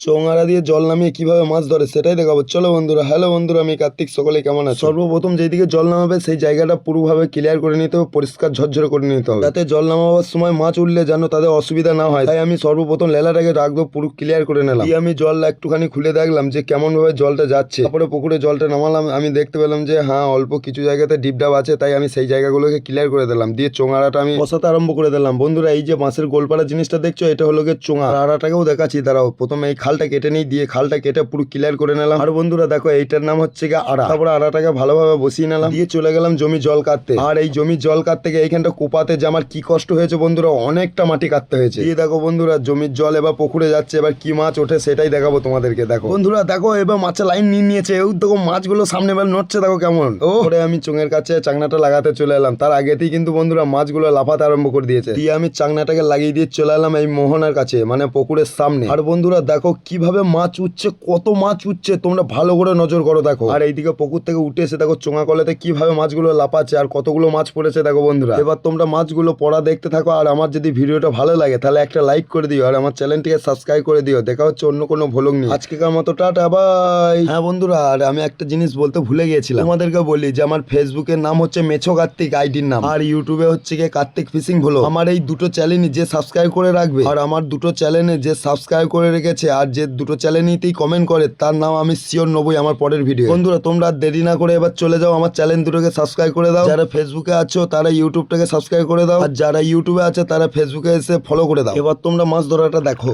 চোঙাড়া দিয়ে জল নামিয়ে কিভাবে মাছ ধরে সেটাই দেখাবো। চলো বন্ধুরা। হ্যালো বন্ধুরা, আমি কার্তিক, সকলে কেমন আছে? সর্বপ্রথম যেদিকে জল নামাবে সেই জায়গাটা পুরোভাবে ক্লিয়ার করে নিতে হবে, পরিষ্কার ঝরঝরে করে নিতে হবে, যাতে জল নামাবার সময় মাছ উঠলে যেন তাদের অসুবিধা না হয়। তাই আমি সর্বপ্রথম লেলাটাকে রাখবো পুরো ক্লিয়ার করে নিলাম। দিয়ে আমি জল একটুখানি খুলে দেখলাম যে কেমন ভাবে জলটা যাচ্ছে। তারপরে পুকুরে জলটা নামালাম, আমি দেখতে পেলাম যে হ্যাঁ অল্প কিছু জায়গাতে ডিপডাব আছে, তাই আমি সেই জায়গাগুলোকে ক্লিয়ার করে দিলাম। দিয়ে চোঙাড়াটা আমি বসাতে আরম্ভ করে দিলাম। বন্ধুরা, এই যে বাঁশের গোলপাড়া জিনিসটা দেখছো, এটা হলো গিয়ে চোঙা। আড়াটাকেও দেখাচ্ছি, দাঁড়াও। প্রথমে এই খালটা কেটে নিই, দিয়ে খালটা কেটে পুরো ক্লিয়ার করে নিলাম। আর বন্ধুরা দেখো, এইটার নাম হচ্ছে গিয়ে আড়া। তারপরে আড়াটাকে ভালোভাবে বসিয়ে নিলাম, দিয়ে চলে গেলাম জমি জল কাটতে। আর এই জমি জল কাটতে গিয়ে এইখানটা কোপাতে যে আমার কি কষ্ট হয়েছে বন্ধুরা, অনেকটা মাটি কাটতে হয়েছে। দিয়ে দেখো বন্ধুরা, জমির জল এবার পুকুরে যাচ্ছে, এবার কি মাছ ওঠে সেটাই দেখাবো তোমাদেরকে। দেখো বন্ধুরা, দেখো এবার মাছের লাইন নিয়ে নিয়েছে। এই দেখো মাছগুলো সামনে এবার নড়ছে, দেখো কেমন। ওরে আমি চোঙের কাছে চাংনাটা লাগাতে চলে এলাম। তার আগেতেই কিন্তু বন্ধুরা মাছগুলো লাফাতে আরম্ভ করে দিয়েছে। দিয়ে আমি চাংনাটাকে লাগিয়ে দিয়ে চলে এলাম এই মোহনার কাছে, মানে পুকুরের সামনে। আর বন্ধুরা দেখো কিভাবে মাছ উঠছে, কত মাছ উঠছে, তোমরা ভালো করে নজর করো দেখো। আর এইদিকে পুকুর থেকে উঠে এসে দেখো চোঙা কলেতে কিভাবে মাছগুলো লাফাচ্ছে আর কতগুলো মাছ পড়েছে দেখো বন্ধুরা। এবার তোমরা মাছগুলো পড়া দেখতে থাকো। আর আমার যদি ভিডিওটা ভালো লাগে তাহলে একটা লাইক করে দিও, আর আমার চ্যানেলটিকে সাবস্ক্রাইব করে দিও। দেখা হচ্ছে অন্য কোনো ভ্লগ নিয়ে। আজকেকার মতো টাটা, বাই। হ্যাঁ বন্ধুরা, আর আমি একটা জিনিস বলতে ভুলে গিয়েছিলাম তোমাদেরকে বলি, যে আমার ফেসবুকের নাম হচ্ছে মেছো কার্তিক, আইডির নাম। আর ইউটিউবে হচ্ছে গিয়ে কার্তিক ফিশিং ভ্লগ। আমার এই দুটো চ্যানেলই যে সাবস্ক্রাইব করে রাখবে, আর আমার দুটো চ্যানেলে যে সাবস্ক্রাইব করে রেখেছে আর যে দুটো চ্যানেলইতেই কমেন্ট করে, তার নাম আমি শিওর নেবই আমার পরের ভিডিও। বন্ধুরা, তোমরা দেরি না করে এবার চলে যাও, আমার চ্যানেল দুটোকে সাবস্ক্রাইব করে দাও। যারা ফেসবুকে আছো তারা ইউটিউবটাকে সাবস্ক্রাইব করে দাও, আর যারা ইউটিউবে আছে তারা ফেসবুকে এসে ফলো করে দাও। এবার তোমরা মাছ ধরাটা দেখো।